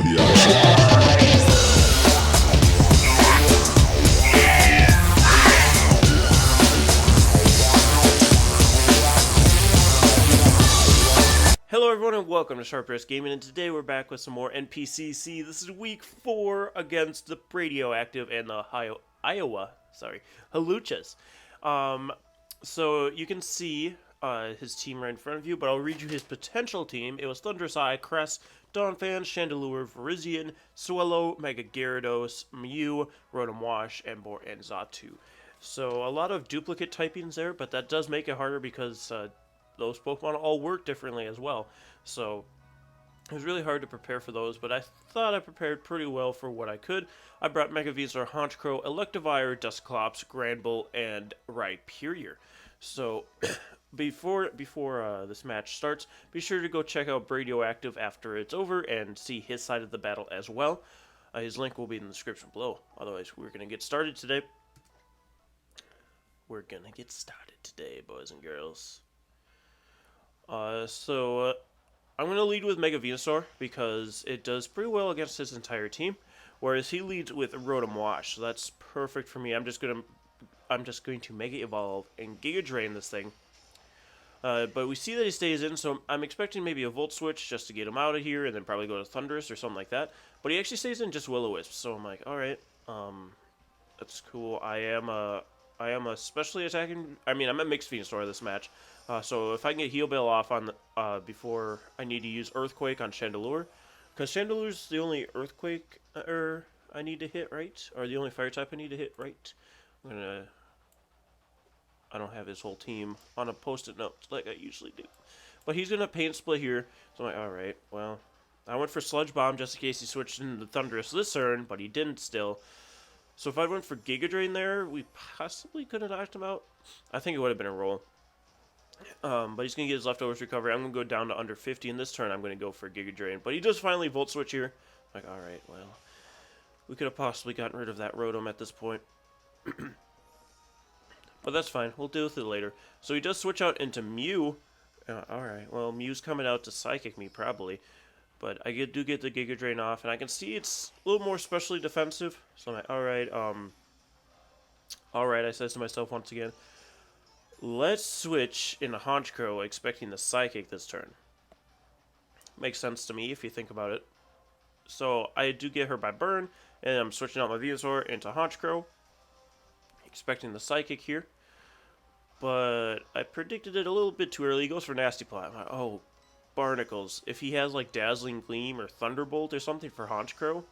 for the action. Hello everyone and welcome to Sharp Dress Gaming, and today we're back with some more NPCC. This is week 4 against the Bradyoactiv and the Hawluchas. So you can see his team right in front of you, but I'll read you his potential team. It was Thunderous Eye, Cress, Dawnfan, Chandelure, Virizion, Swellow, Mega Gyarados, Mew, Rotom Wash, Emboar, and Xatu. So a lot of duplicate typings there, but that does make it harder because those Pokemon all work differently as well. So it was really hard to prepare for those, but I thought I prepared pretty well for what I could. I brought Mega Venusaur, Honchkrow, Electivire, Dusclops, Granbull, and Rhyperior. So before this match starts, be sure to go check out Bradyoactiv after it's over and see his side of the battle as well. His link will be in the description below. Otherwise, we're going to get started today. Boys and girls. I'm going to lead with Mega Venusaur because it does pretty well against his entire team, whereas he leads with Rotom Wash, so that's perfect for me. I'm just going to Mega Evolve and Giga Drain this thing. But we see that he stays in, so I'm expecting maybe a Volt Switch just to get him out of here, and then probably go to Thundurus or something like that. But he actually stays in just Will-O-Wisp, so I'm like, alright, that's cool. I am especially attacking. I'm a Mixed Venusaur this match. So if I can get Heal Bell off on before I need to use Earthquake on Chandelure, because Chandelure's the only Earthquake I need to hit, right? Or the only Fire type I need to hit, right? I don't have his whole team on a post-it note like I usually do. But he's gonna Paint Split here, so I'm like, alright, well, I went for Sludge Bomb just in case he switched into Thundurus this turn, but he didn't still. So if I went for Giga Drain there, we possibly could have knocked him out. I think it would have been a roll. But he's going to get his leftovers recovery. I'm going to go down to under 50 in this turn. I'm going to go for Giga Drain. But he does finally Volt Switch here. Like, alright, well, we could have possibly gotten rid of that Rotom at this point. But that's fine. We'll deal with it later. So he does switch out into Mew. Alright, well, Mew's coming out to Psychic me, probably. But I do get the Giga Drain off, and I can see it's a little more specially defensive. So I'm like, alright, I says to myself once again, let's switch into Honchkrow, expecting the Psychic this turn. Makes sense to me if you think about it. So I do get her by Burn, and I'm switching out my Venusaur into Honchkrow, expecting the Psychic here. But I predicted it a little bit too early. He goes for Nasty Plot. I'm like, oh, Barnacles. If he has like Dazzling Gleam or Thunderbolt or something for Honchkrow,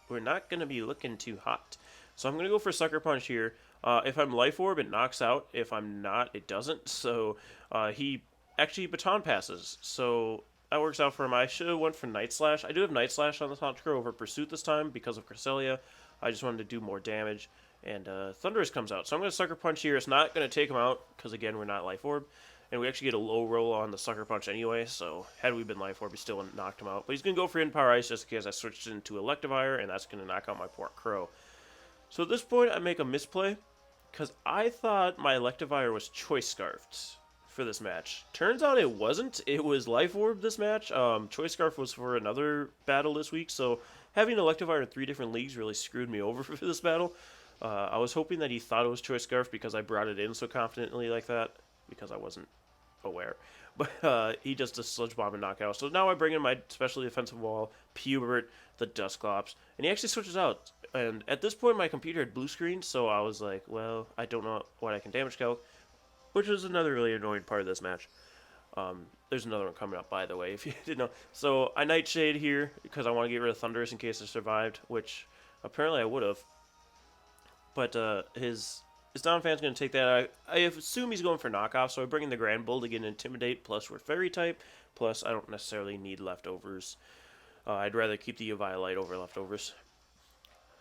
we're not going to be looking too hot. So I'm going to go for Sucker Punch here. If I'm Life Orb, it knocks out. If I'm not, it doesn't. So he actually Baton Passes. So that works out for him. I should have went for Night Slash. I do have Night Slash on the Honchkrow over Pursuit this time because of Cresselia. I just wanted to do more damage. And Thundurus comes out. So I'm going to Sucker Punch here. It's not going to take him out because, again, we're not Life Orb. And we actually get a low roll on the Sucker Punch anyway, so had we been Life Orb, we still wouldn't knocked him out. But he's going to go for Hidden Power Ice just in case I switched into Electivire, and that's going to knock out my poor Crow. So at this point, I make a misplay, because I thought my Electivire was Choice Scarfed for this match. Turns out it wasn't. It was Life Orb this match. Choice Scarf was for another battle this week, so having Electivire in 3 different leagues really screwed me over for this battle. I was hoping that he thought it was Choice Scarf because I brought it in so confidently like that, because I wasn't aware. But he just does Sludge Bomb and Knockout. So now I bring in my specially defensive wall, Pubert, the Dusclops, and he actually switches out. And at this point, my computer had blue screen, so I was like, well, I don't know what I can damage calc, which is another really annoying part of this match. There's another one coming up, by the way, if you didn't know. So I Nightshade here because I want to get rid of Thundurus in case I survived, which apparently I would have. But his Donphan's going to take that. I assume he's going for knockoff, so I bring in the Granbull to get Intimidate, plus we're Fairy type, plus I don't necessarily need leftovers. I'd rather keep the Eviolite over leftovers.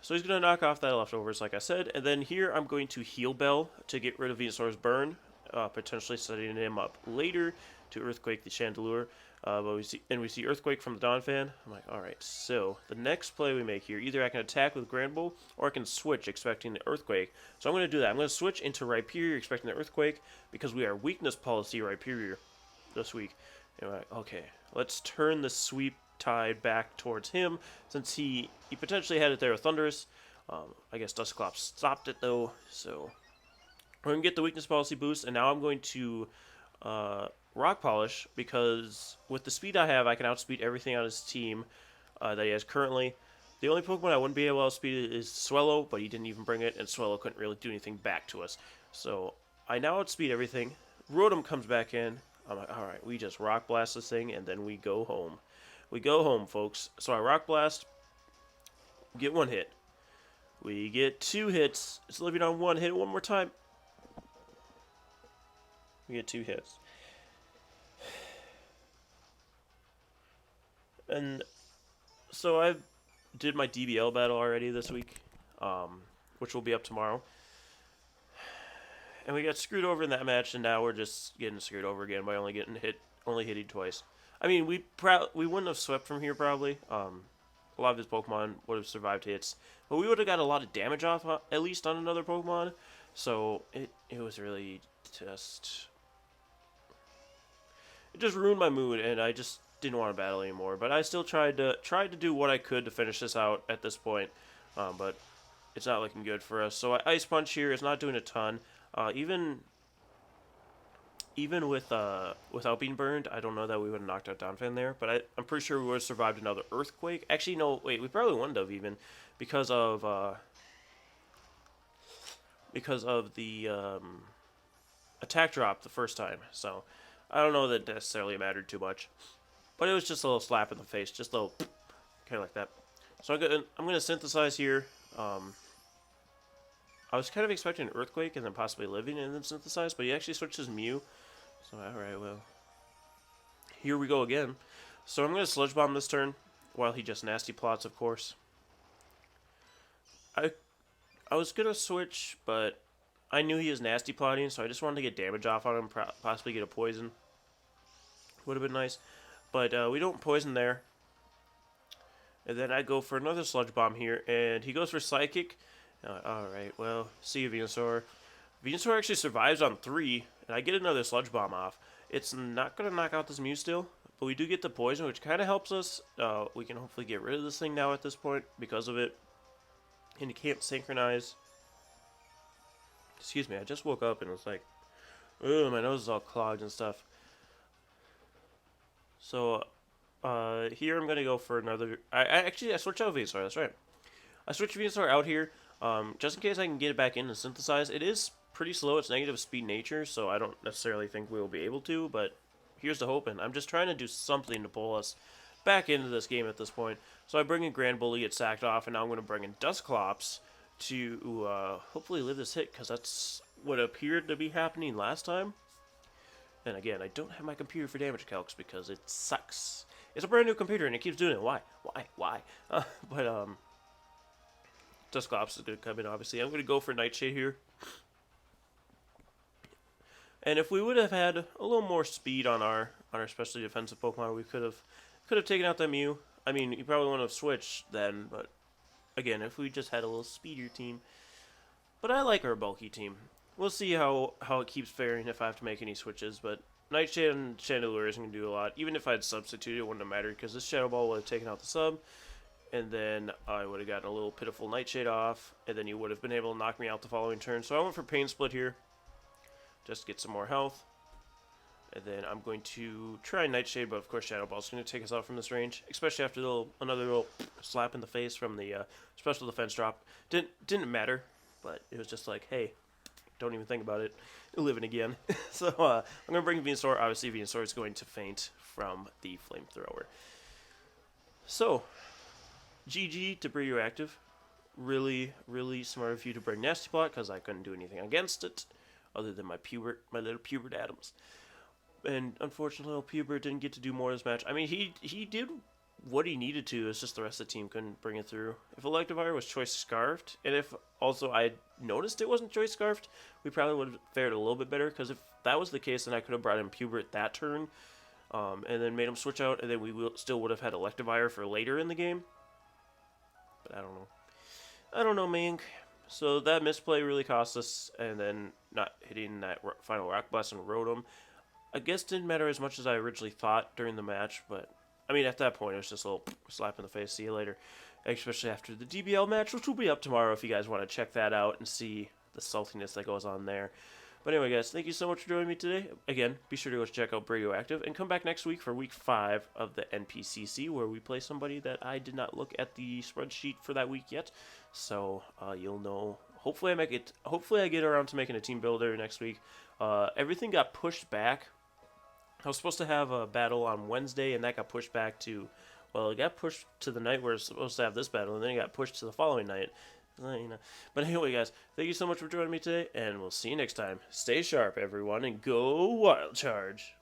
So he's going to knock off that leftovers, like I said, and then here I'm going to Heal Bell to get rid of Venusaur's Burn, potentially setting him up later to Earthquake the Chandelure. But we see Earthquake from the Donphan. I'm like, alright, so the next play we make here, either I can attack with Granbull, or I can switch expecting the Earthquake. So I'm going to do that. I'm going to switch into Rhyperior expecting the Earthquake, because we are Weakness Policy Rhyperior this week. And we're like, okay, let's turn the sweep tide back towards him since he potentially had it there with Thunderous. I guess Dusclops stopped it though, so we're going to get the weakness policy boost, and now I'm going to Rock Polish because with the speed I have, I can outspeed everything on his team that he has currently. The only Pokemon I wouldn't be able to outspeed is Swellow, but he didn't even bring it, and Swellow couldn't really do anything back to us. So I now outspeed everything. Rotom comes back in. I'm like, alright, we just Rock Blast this thing, and then we go home. We go home, folks. So I Rock Blast, get 1 hit. We get 2 hits. It's living on 1 hit one more time. We get 2 hits. And so I did my DBL battle already this week, which will be up tomorrow. And we got screwed over in that match, and now we're just getting screwed over again by only hitting twice. I mean, we wouldn't have swept from here probably. A lot of his Pokemon would have survived hits, but we would have got a lot of damage off at least on another Pokemon. So it was really just it just ruined my mood, and I just didn't want to battle anymore. But I still tried to do what I could to finish this out at this point, but it's not looking good for us. So Ice Punch here is not doing a ton. Even without being burned, I don't know that we would have knocked out Donphan there, but I'm pretty sure we would have survived another Earthquake. Actually, no, wait, we probably wouldn't have even because of the attack drop the first time. So I don't know that necessarily mattered too much, but it was just a little slap in the face, just a little kind of like that. So I'm gonna synthesize here. I was kind of expecting an Earthquake and then possibly Living and then Synthesize, but he actually switches Mew. So, alright, well. Here we go again. So I'm going to Sludge Bomb this turn, while he just Nasty Plots, of course. I was going to switch, but I knew he was Nasty Plotting, so I just wanted to get damage off on him, possibly get a Poison. Would have been nice. But we don't Poison there. And then I go for another Sludge Bomb here, and he goes for Psychic. Alright, well, see you, Venusaur. Venusaur actually survives on 3, and I get another Sludge Bomb off. It's not going to knock out this Mew still, but we do get the Poison, which kind of helps us. We can hopefully get rid of this thing now at this point because of it. And you can't synchronize. Excuse me, I just woke up and it's like, ugh, my nose is all clogged and stuff. So, here I'm going to go for another... I switched out Venusaur, that's right. I switched Venusaur out here. Just in case I can get it back in and synthesize. It is pretty slow. It's negative speed nature, so I don't necessarily think we'll be able to, but here's the hope, and I'm just trying to do something to pull us back into this game at this point. So I bring in Grand Bully, get sacked off, and now I'm going to bring in Dusclops to hopefully live this hit, because that's what appeared to be happening last time. And again, I don't have my computer for damage calcs because it sucks. It's a brand new computer, and it keeps doing it. Why? Dusclops is going to come in, obviously. I'm going to go for Nightshade here. And if we would have had a little more speed on our especially defensive Pokemon, we could have taken out that Mew. I mean, you probably wouldn't have switched then, but again, if we just had a little speedier team. But I like our bulky team. We'll see how it keeps faring if I have to make any switches, but Nightshade and Chandelure isn't going to do a lot. Even if I had substituted, it wouldn't have mattered because this Shadow Ball would have taken out the sub. And then I would have gotten a little pitiful Nightshade off, and then you would have been able to knock me out the following turn. So I went for Pain Split here, just to get some more health. And then I'm going to try Nightshade, but of course Shadow Ball is going to take us out from this range, especially after another little slap in the face from the special defense drop. Didn't matter, but it was just like, hey, don't even think about it. Living again. So I'm going to bring Venusaur. Obviously Venusaur is going to faint from the Flamethrower. So... GG to Bradyoactiv. Really, really smart of you to bring Nasty Plot because I couldn't do anything against it other than my little Pubert Adams. And unfortunately, little Pubert didn't get to do more this match. I mean, he did what he needed to. It's just the rest of the team couldn't bring it through. If Electivire was Choice Scarfed, and if also I noticed it wasn't Choice Scarfed, we probably would have fared a little bit better because if that was the case, then I could have brought in Pubert that turn and then made him switch out, and then we still would have had Electivire for later in the game. But I don't know, man. So that misplay really cost us, and then not hitting that final Rock Blast and Rotom, I guess didn't matter as much as I originally thought during the match, but I mean, at that point, it was just a little slap in the face. See you later. Especially after the DBL match, which will be up tomorrow if you guys want to check that out and see the saltiness that goes on there. But anyway, guys, thank you so much for joining me today. Again, be sure to go check out Bradyoactiv and come back next week for week 5 of the NPCC, where we play somebody that I did not look at the spreadsheet for that week yet. So you'll know. Hopefully I get around to making a team builder next week. Everything got pushed back. I was supposed to have a battle on Wednesday, and that got pushed back to, well, it got pushed to the night where it's supposed to have this battle, and then it got pushed to the following night. But anyway, guys, thank you so much for joining me today, and we'll see you next time. Stay sharp, everyone, and go Wild Charge!